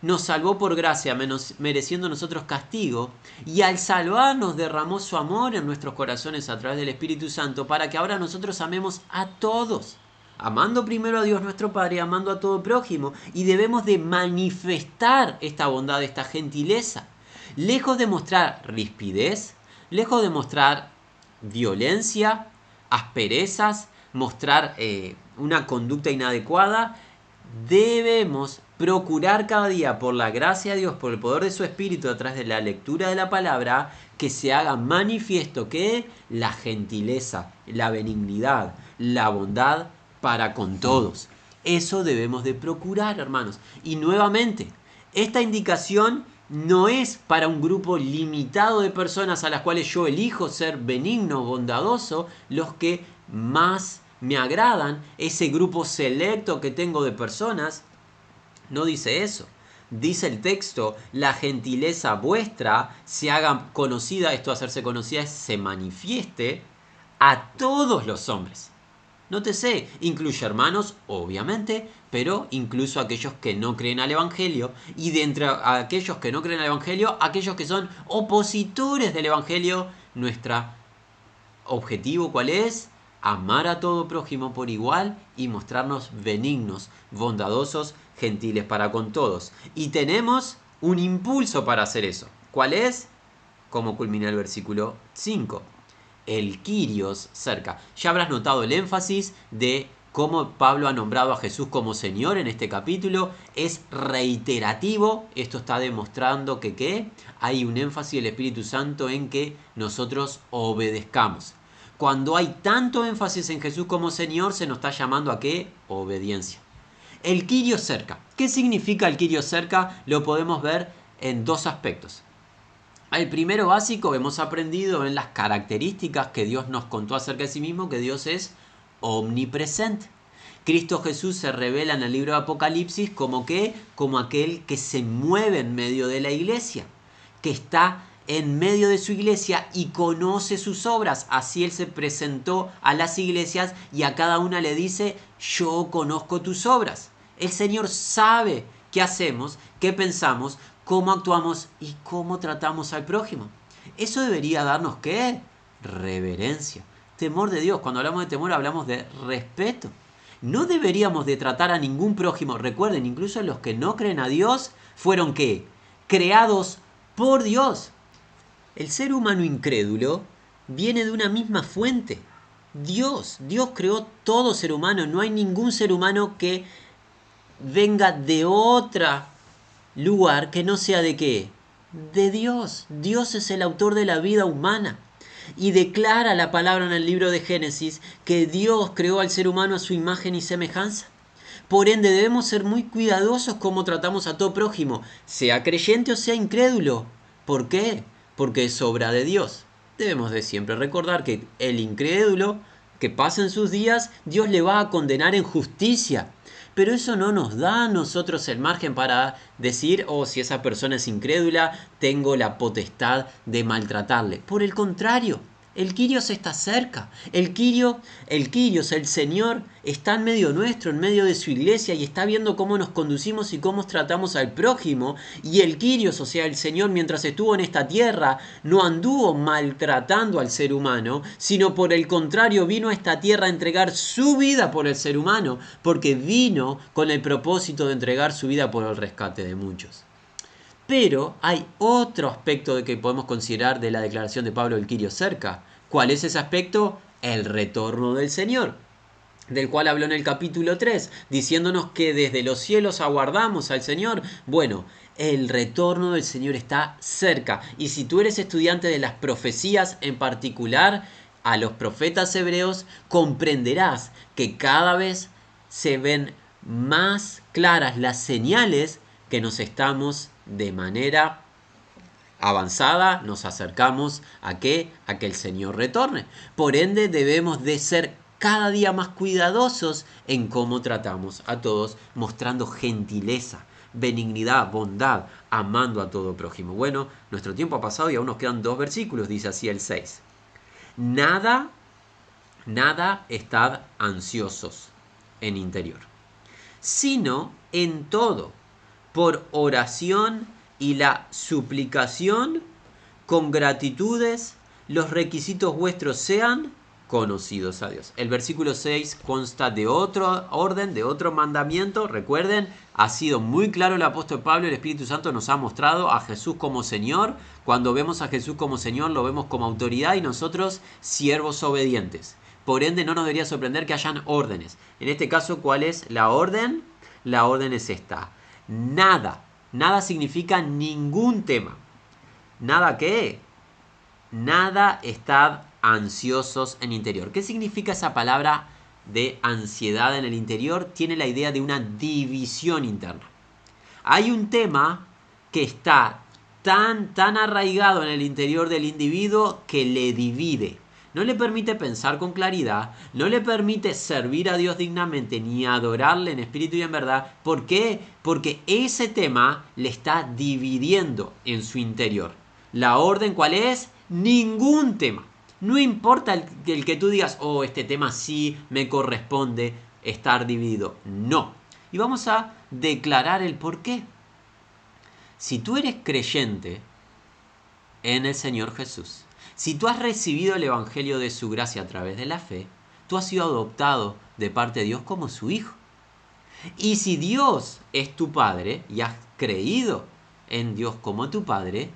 nos salvó por gracia, mereciendo nosotros castigo, y al salvarnos derramó su amor en nuestros corazones a través del Espíritu Santo para que ahora nosotros amemos a todos, amando primero a Dios nuestro Padre, amando a todo prójimo, y debemos de manifestar esta bondad, esta gentileza, lejos de mostrar rispidez, lejos de mostrar violencia, asperezas, mostrar una conducta inadecuada. Debemos procurar cada día, por la gracia de Dios, por el poder de su Espíritu, a través de la lectura de la palabra, que se haga manifiesto que la gentileza, la benignidad, la bondad para con todos. Eso debemos de procurar, hermanos. Y nuevamente, esta indicación no es para un grupo limitado de personas a las cuales yo elijo ser benigno, bondadoso, los que más me agradan, ese grupo selecto que tengo de personas. No dice eso. Dice el texto, la gentileza vuestra se haga conocida, esto de hacerse conocida es se manifieste a todos los hombres. Nótese, incluye hermanos, obviamente, pero incluso aquellos que no creen al Evangelio, y de entre aquellos que no creen al Evangelio, aquellos que son opositores del Evangelio. Nuestro objetivo, ¿cuál es? Amar a todo prójimo por igual y mostrarnos benignos, bondadosos, gentiles para con todos. Y tenemos un impulso para hacer eso. ¿Cuál es? Como culmina el versículo 5. El Kyrios cerca. Ya habrás notado el énfasis de cómo Pablo ha nombrado a Jesús como Señor en este capítulo. Es reiterativo. Esto está demostrando que ¿qué? Hay un énfasis del Espíritu Santo en que nosotros obedezcamos. Cuando hay tanto énfasis en Jesús como Señor, se nos está llamando a ¿qué? Obediencia. El Kyrios cerca. ¿Qué significa el Kyrios cerca? Lo podemos ver en dos aspectos. El primero básico, hemos aprendido en las características que Dios nos contó acerca de sí mismo, que Dios es omnipresente. Cristo Jesús se revela en el libro de Apocalipsis como ¿qué? Como aquel que se mueve en medio de la iglesia, que está en medio de su iglesia y conoce sus obras. Así Él se presentó a las iglesias y a cada una le dice: yo conozco tus obras. El Señor sabe qué hacemos, qué pensamos, cómo actuamos y cómo tratamos al prójimo. Eso debería darnos ¿qué? Reverencia, temor de Dios. Cuando hablamos de temor hablamos de respeto. No deberíamos de tratar a ningún prójimo. Recuerden, incluso los que no creen a Dios fueron ¿qué? Creados por Dios. El ser humano incrédulo viene de una misma fuente. Dios creó todo ser humano. No hay ningún ser humano que venga de otro lugar que no sea de ¿qué? De Dios. Dios es el autor de la vida humana. Y declara la palabra en el libro de Génesis que Dios creó al ser humano a su imagen y semejanza. Por ende debemos ser muy cuidadosos cómo tratamos a todo prójimo, sea creyente o sea incrédulo. ¿Por qué? Porque es obra de Dios. Debemos de siempre recordar que el incrédulo que pasa en sus días, Dios le va a condenar en justicia. Pero eso no nos da a nosotros el margen para decir: oh, si esa persona es incrédula, tengo la potestad de maltratarle. Por el contrario, el Kyrios está cerca. El Kyrios, el Señor, está en medio nuestro, en medio de su iglesia, y está viendo cómo nos conducimos y cómo tratamos al prójimo. Y el Kyrios, o sea, el Señor, mientras estuvo en esta tierra, no anduvo maltratando al ser humano, sino por el contrario, vino a esta tierra a entregar su vida por el ser humano, porque vino con el propósito de entregar su vida por el rescate de muchos. Pero hay otro aspecto de que podemos considerar de la declaración de Pablo del Kyrios cerca. ¿Cuál es ese aspecto? El retorno del Señor, del cual habló en el capítulo 3, diciéndonos que desde los cielos aguardamos al Señor. Bueno, el retorno del Señor está cerca. Y si tú eres estudiante de las profecías, en particular a los profetas hebreos, comprenderás que cada vez se ven más claras las señales que nos estamos de manera avanzada, nos acercamos a que el Señor retorne. Por ende debemos de ser cada día más cuidadosos en cómo tratamos a todos, mostrando gentileza, benignidad, bondad, amando a todo prójimo. Bueno, nuestro tiempo ha pasado y aún nos quedan 2 versículos, dice así el 6. Nada estad ansiosos en interior, sino en todo, por oración y la suplicación, con gratitudes, los requisitos vuestros sean conocidos a Dios. El versículo 6 consta de otro orden, de otro mandamiento. Recuerden, ha sido muy claro el apóstol Pablo, el Espíritu Santo nos ha mostrado a Jesús como Señor. Cuando vemos a Jesús como Señor, lo vemos como autoridad y nosotros siervos obedientes. Por ende, no nos debería sorprender que hayan órdenes. En este caso, ¿cuál es la orden? La orden es esta. Nada significa ningún tema. ¿Nada qué? Nada estad ansiosos en interior. ¿Qué significa esa palabra de ansiedad en el interior? Tiene la idea de una división interna. Hay un tema que está tan arraigado en el interior del individuo que le divide. No le permite pensar con claridad, no le permite servir a Dios dignamente ni adorarle en espíritu y en verdad. ¿Por qué? Porque ese tema le está dividiendo en su interior. ¿La orden cuál es? Ningún tema. No importa el que tú digas: oh, este tema sí me corresponde estar dividido. No. Y vamos a declarar el por qué. Si tú eres creyente en el Señor Jesús, si tú has recibido el Evangelio de su gracia a través de la fe, tú has sido adoptado de parte de Dios como su hijo. Y si Dios es tu Padre y has creído en Dios como tu Padre,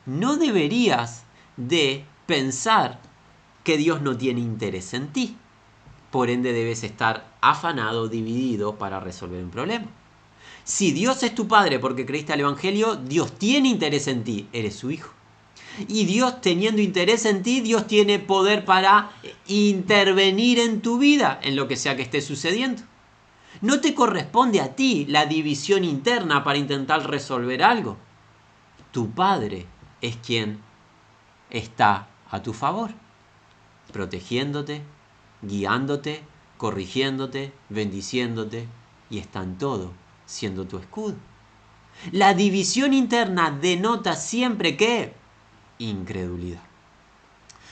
no deberías de pensar que Dios no tiene interés en ti. por ende debes estar afanado, dividido para resolver un problema. Si Dios es tu Padre porque creíste al Evangelio, Dios tiene interés en ti, eres su hijo. Y Dios teniendo interés en ti, Dios tiene poder para intervenir en tu vida, en lo que sea que esté sucediendo. No te corresponde a ti la división interna para intentar resolver algo. Tu Padre es quien está a tu favor, protegiéndote, guiándote, corrigiéndote, bendiciéndote, y está en todo, siendo tu escudo. La división interna denota siempre que incredulidad.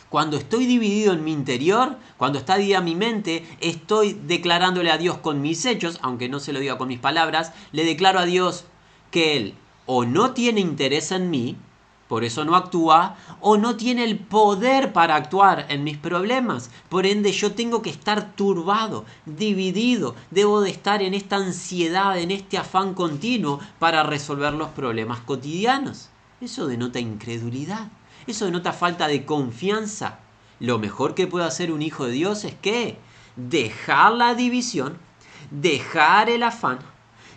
Cuando estoy dividido en mi interior, cuando está dividida mi mente, estoy declarándole a Dios con mis hechos, aunque no se lo diga con mis palabras, le declaro a Dios que Él o no tiene interés en mí, por eso no actúa, o no tiene el poder para actuar en mis problemas. Por ende, yo tengo que estar turbado, dividido, debo de estar en esta ansiedad, en este afán continuo para resolver los problemas cotidianos. Eso denota incredulidad. Eso denota falta de confianza. Lo mejor que puede hacer un hijo de Dios es que dejar la división, dejar el afán,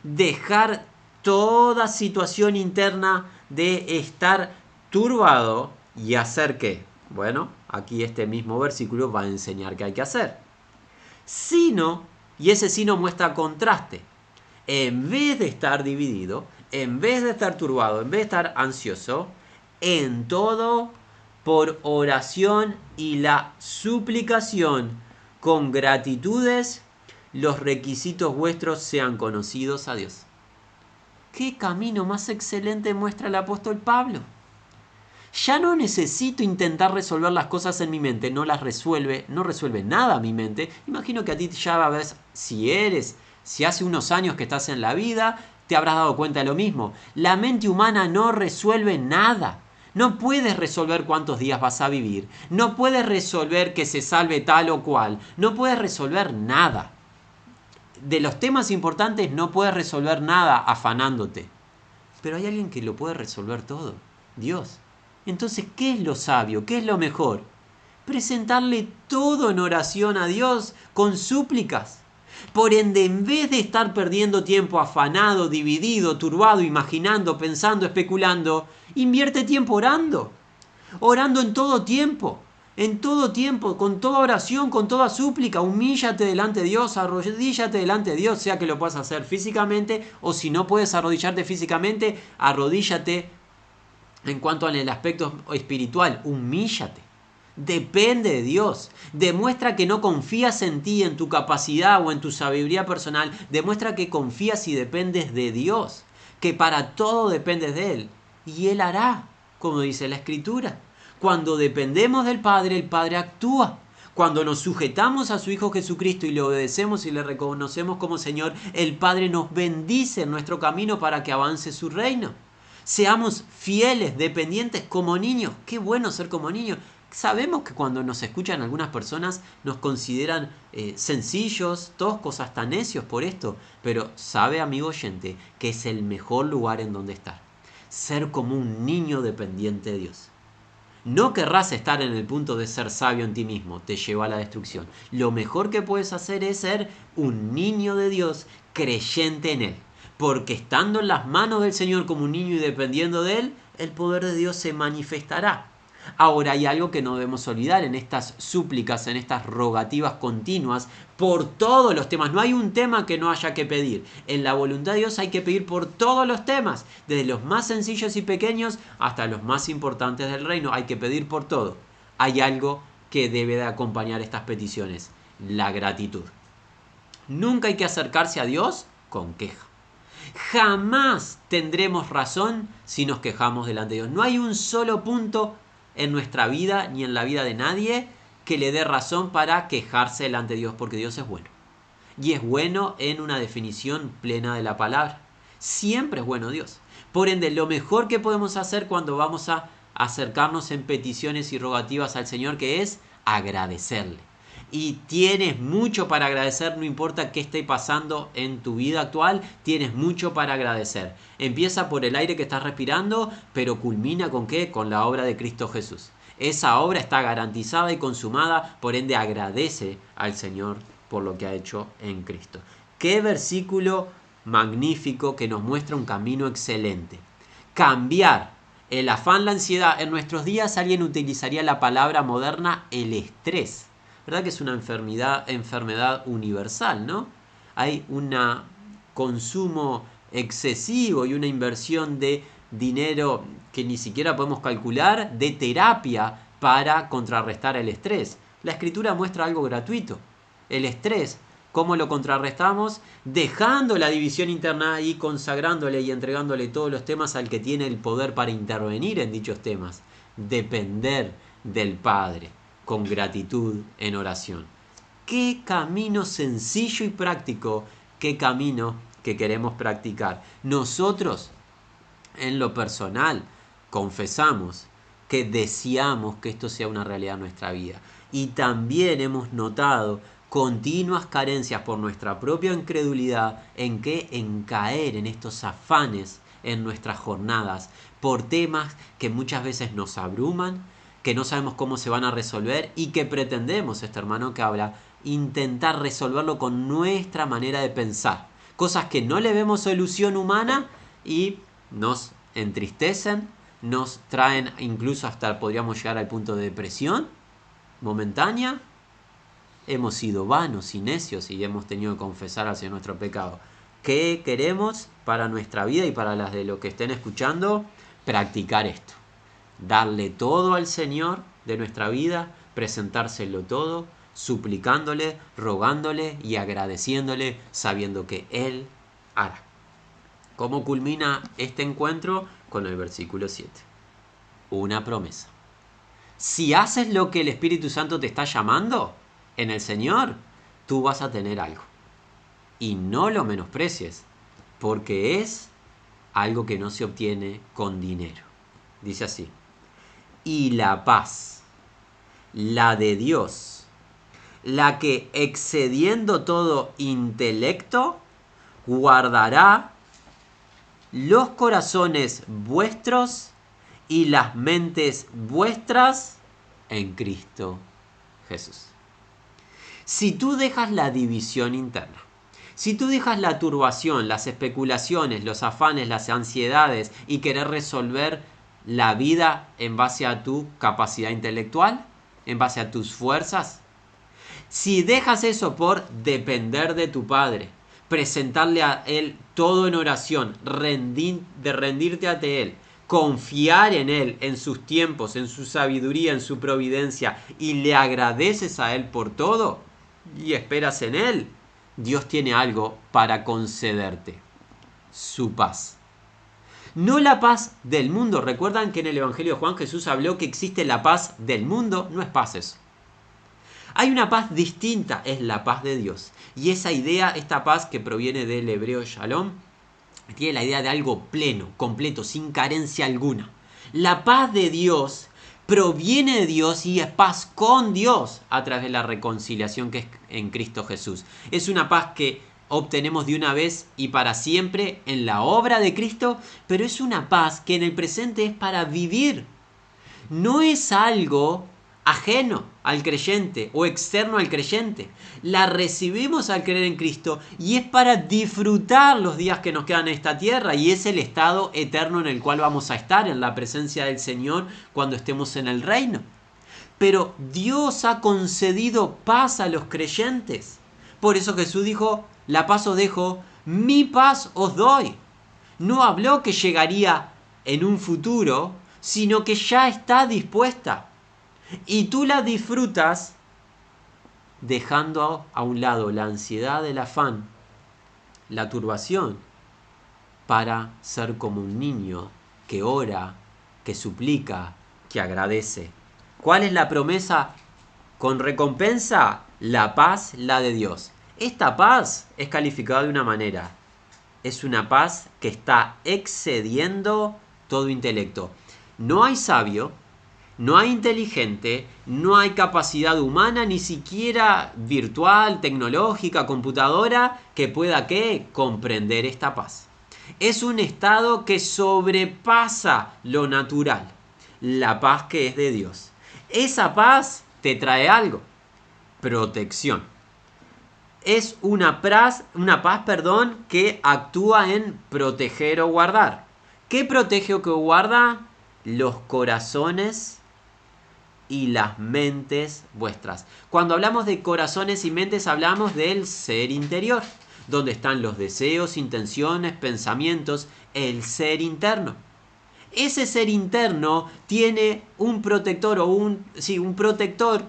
dejar toda situación interna de estar turbado y hacer qué. Bueno, aquí este mismo versículo va a enseñar qué hay que hacer. Sino, y ese sino muestra contraste. En vez de estar dividido, en vez de estar turbado, en vez de estar ansioso, en todo, por oración y la suplicación, con gratitudes, los requisitos vuestros sean conocidos a Dios. ¿Qué camino más excelente muestra el apóstol Pablo? Ya no necesito intentar resolver las cosas en mi mente, no resuelve nada mi mente. Imagino que a ti ya ves, si hace unos años que estás en la vida, te habrás dado cuenta de lo mismo. La mente humana no resuelve nada. No puedes resolver cuántos días vas a vivir. No puedes resolver que se salve tal o cual. No puedes resolver nada. De los temas importantes no puedes resolver nada afanándote. Pero hay alguien que lo puede resolver todo. Dios. Entonces, ¿qué es lo sabio? ¿Qué es lo mejor? Presentarle todo en oración a Dios con súplicas. Por ende, en vez de estar perdiendo tiempo afanado, dividido, turbado, imaginando, pensando, especulando, invierte tiempo orando. Orando en todo tiempo, con toda oración, con toda súplica. Humíllate delante de Dios, arrodíllate delante de Dios, sea que lo puedas hacer físicamente, o si no puedes arrodillarte físicamente, arrodíllate en cuanto al aspecto espiritual, humíllate. Depende de Dios. Demuestra que no confías en ti, en tu capacidad o en tu sabiduría personal. Demuestra que confías y dependes de Dios. Que para todo dependes de Él. Y Él hará, como dice la Escritura. Cuando dependemos del Padre, el Padre actúa. Cuando nos sujetamos a su Hijo Jesucristo y le obedecemos y le reconocemos como Señor, el Padre nos bendice en nuestro camino para que avance su reino. Seamos fieles, dependientes como niños. Qué bueno ser como niños. Sabemos que cuando nos escuchan algunas personas nos consideran sencillos, toscos, hasta necios por esto. Pero sabe, amigo oyente, que es el mejor lugar en donde estar. Ser como un niño dependiente de Dios. No querrás estar en el punto de ser sabio en ti mismo, te lleva a la destrucción. Lo mejor que puedes hacer es ser un niño de Dios creyente en Él. Porque estando en las manos del Señor como un niño y dependiendo de Él, el poder de Dios se manifestará. Ahora hay algo que no debemos olvidar en estas súplicas, en estas rogativas continuas, por todos los temas. No hay un tema que no haya que pedir. En la voluntad de Dios hay que pedir por todos los temas, desde los más sencillos y pequeños hasta los más importantes del reino. Hay que pedir por todo. Hay algo que debe de acompañar estas peticiones, la gratitud. Nunca hay que acercarse a Dios con queja. Jamás tendremos razón si nos quejamos delante de Dios. No hay un solo punto en nuestra vida ni en la vida de nadie que le dé razón para quejarse delante de Dios, porque Dios es bueno. Y es bueno en una definición plena de la palabra. Siempre es bueno Dios. Por ende, lo mejor que podemos hacer cuando vamos a acercarnos en peticiones y rogativas al Señor, que es agradecerle. Y tienes mucho para agradecer, no importa qué esté pasando en tu vida actual, tienes mucho para agradecer. Empieza por el aire que estás respirando, pero culmina ¿con qué? Con la obra de Cristo Jesús. Esa obra está garantizada y consumada, por ende agradece al Señor por lo que ha hecho en Cristo. Qué versículo magnífico que nos muestra un camino excelente. Cambiar el afán, la ansiedad. En nuestros días alguien utilizaría la palabra moderna el estrés. ¿Verdad que es una enfermedad universal, ¿no? Hay un consumo excesivo y una inversión de dinero que ni siquiera podemos calcular, de terapia para contrarrestar el estrés. La Escritura muestra algo gratuito. El estrés, ¿cómo lo contrarrestamos? Dejando la división interna y consagrándole y entregándole todos los temas al que tiene el poder para intervenir en dichos temas. Depender del Padre con gratitud en oración. Qué camino sencillo y práctico, qué camino que queremos practicar. Nosotros, en lo personal, confesamos que deseamos que esto sea una realidad en nuestra vida. Y también hemos notado continuas carencias por nuestra propia incredulidad en caer en estos afanes en nuestras jornadas por temas que muchas veces nos abruman, que no sabemos cómo se van a resolver y que pretendemos, este hermano que habla, intentar resolverlo con nuestra manera de pensar. Cosas que no le vemos solución humana y nos entristecen, nos traen incluso hasta podríamos llegar al punto de depresión momentánea. Hemos sido vanos y necios y hemos tenido que confesar hacia nuestro pecado. ¿Qué queremos para nuestra vida y para las de los que estén escuchando? Practicar esto. Darle todo al Señor de nuestra vida, presentárselo todo, suplicándole, rogándole y agradeciéndole, sabiendo que Él hará. ¿Cómo culmina este encuentro? Con el versículo 7. Una promesa. Si haces lo que el Espíritu Santo te está llamando en el Señor, tú vas a tener algo. Y no lo menosprecies, porque es algo que no se obtiene con dinero. Dice así: y la paz, la de Dios, la que excediendo todo intelecto, guardará los corazones vuestros y las mentes vuestras en Cristo Jesús. Si tú dejas la división interna, si tú dejas la turbación, las especulaciones, los afanes, las ansiedades y querer resolver la vida en base a tu capacidad intelectual, en base a tus fuerzas, si dejas eso por depender de tu Padre, presentarle a Él todo en oración, rendirte ante Él, confiar en Él, en sus tiempos, en su sabiduría, en su providencia, y le agradeces a Él por todo, y esperas en Él, Dios tiene algo para concederte: su paz. No la paz del mundo. Recuerdan que en el Evangelio de Juan Jesús habló que existe la paz del mundo. No es paz eso. Hay una paz distinta, es la paz de Dios. Y esa idea, esta paz que proviene del hebreo shalom, tiene la idea de algo pleno, completo, sin carencia alguna. La paz de Dios proviene de Dios y es paz con Dios a través de la reconciliación que es en Cristo Jesús. Es una paz que obtenemos de una vez y para siempre en la obra de Cristo, pero es una paz que en el presente es para vivir. No es algo ajeno al creyente o externo al creyente. La recibimos al creer en Cristo y es para disfrutar los días que nos quedan en esta tierra, y es el estado eterno en el cual vamos a estar en la presencia del Señor cuando estemos en el reino. Pero Dios ha concedido paz a los creyentes. Por eso Jesús dijo: la paz os dejo, mi paz os doy. No habló que llegaría en un futuro, sino que ya está dispuesta. Y tú la disfrutas dejando a un lado la ansiedad, el afán, la turbación, para ser como un niño que ora, que suplica, que agradece. ¿Cuál es la promesa con recompensa? La paz, la de Dios. Esta paz es calificada de una manera: es una paz que está excediendo todo intelecto. No hay sabio, no hay inteligente, no hay capacidad humana, ni siquiera virtual, tecnológica, computadora, que pueda comprender esta paz. Es un estado que sobrepasa lo natural, la paz que es de Dios. Esa paz te trae algo, protección. Es una paz, que actúa en proteger o guardar. ¿Qué protege o qué guarda? Los corazones y las mentes vuestras. Cuando hablamos de corazones y mentes, hablamos del ser interior, donde están los deseos, intenciones, pensamientos, el ser interno. Ese ser interno tiene un protector un protector,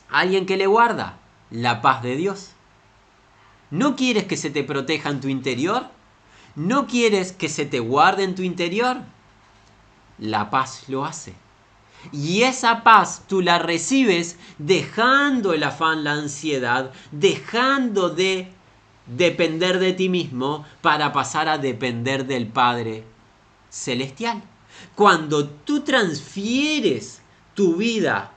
alguien que le guarda, la paz de Dios. ¿No quieres que se te proteja en tu interior? ¿No quieres que se te guarde en tu interior? La paz lo hace. Y esa paz tú la recibes dejando el afán, la ansiedad, dejando de depender de ti mismo para pasar a depender del Padre Celestial. Cuando tú transfieres tu vida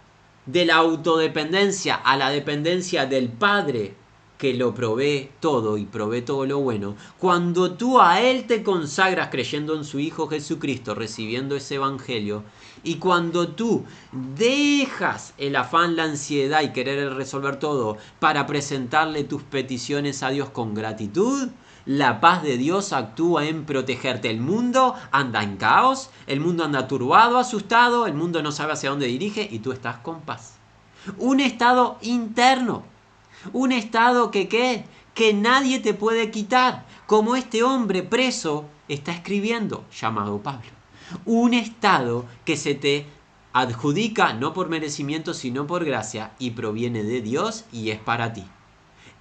de la autodependencia a la dependencia del Padre que lo provee todo y provee todo lo bueno, cuando tú a Él te consagras creyendo en su Hijo Jesucristo, recibiendo ese Evangelio, y cuando tú dejas el afán, la ansiedad y querer resolver todo para presentarle tus peticiones a Dios con gratitud, la paz de Dios actúa en protegerte. El mundo anda en caos, el mundo anda turbado, asustado, el mundo no sabe hacia dónde dirige y tú estás con paz. Un estado interno, un estado que nadie te puede quitar, como este hombre preso está escribiendo, llamado Pablo. Un estado que se te adjudica no por merecimiento sino por gracia y proviene de Dios y es para ti.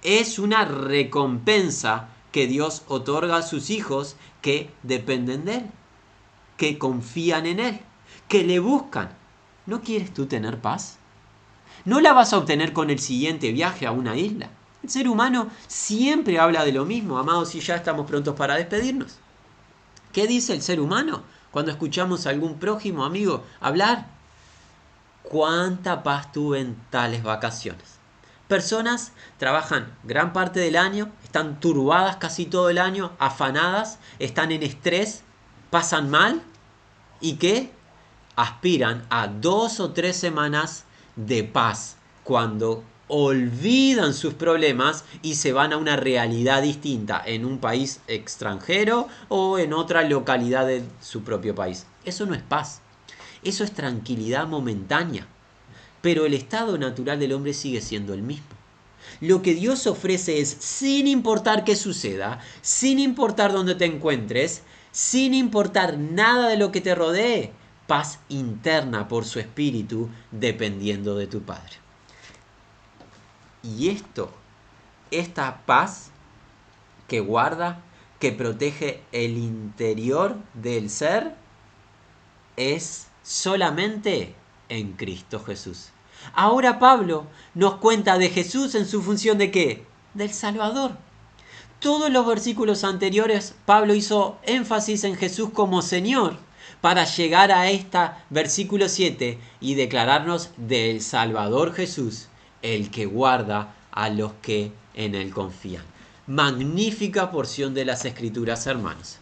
Es una recompensa que Dios otorga a sus hijos que dependen de Él, que confían en Él, que le buscan. ¿No quieres tú tener paz? ¿No la vas a obtener con el siguiente viaje a una isla? El ser humano siempre habla de lo mismo, amados, y ya estamos prontos para despedirnos. ¿Qué dice el ser humano cuando escuchamos a algún prójimo, amigo, hablar? ¿Cuánta paz tuve en tales vacaciones? Personas trabajan gran parte del año, están turbadas casi todo el año, afanadas, están en estrés, pasan mal y ¿qué? Aspiran a 2 o 3 semanas de paz cuando olvidan sus problemas y se van a una realidad distinta en un país extranjero o en otra localidad de su propio país. Eso no es paz, eso es tranquilidad momentánea. Pero el estado natural del hombre sigue siendo el mismo. Lo que Dios ofrece es, sin importar qué suceda, sin importar dónde te encuentres, sin importar nada de lo que te rodee, paz interna por su espíritu, dependiendo de tu Padre. Y esta paz que guarda, que protege el interior del ser, es solamente en Cristo Jesús. Ahora Pablo nos cuenta de Jesús en su función de ¿qué? Del Salvador. Todos los versículos anteriores Pablo hizo énfasis en Jesús como Señor para llegar a versículo 7 y declararnos del Salvador Jesús, el que guarda a los que en él confían. Magnífica porción de las Escrituras, hermanos.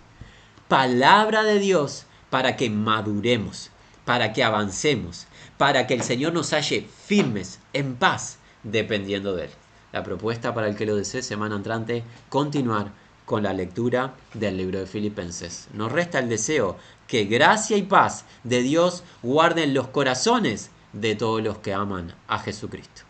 Palabra de Dios para que maduremos, para que avancemos, para que el Señor nos halle firmes, en paz, dependiendo de Él. La propuesta para el que lo desee semana entrante, continuar con la lectura del libro de Filipenses. Nos resta el deseo que gracia y paz de Dios guarden los corazones de todos los que aman a Jesucristo.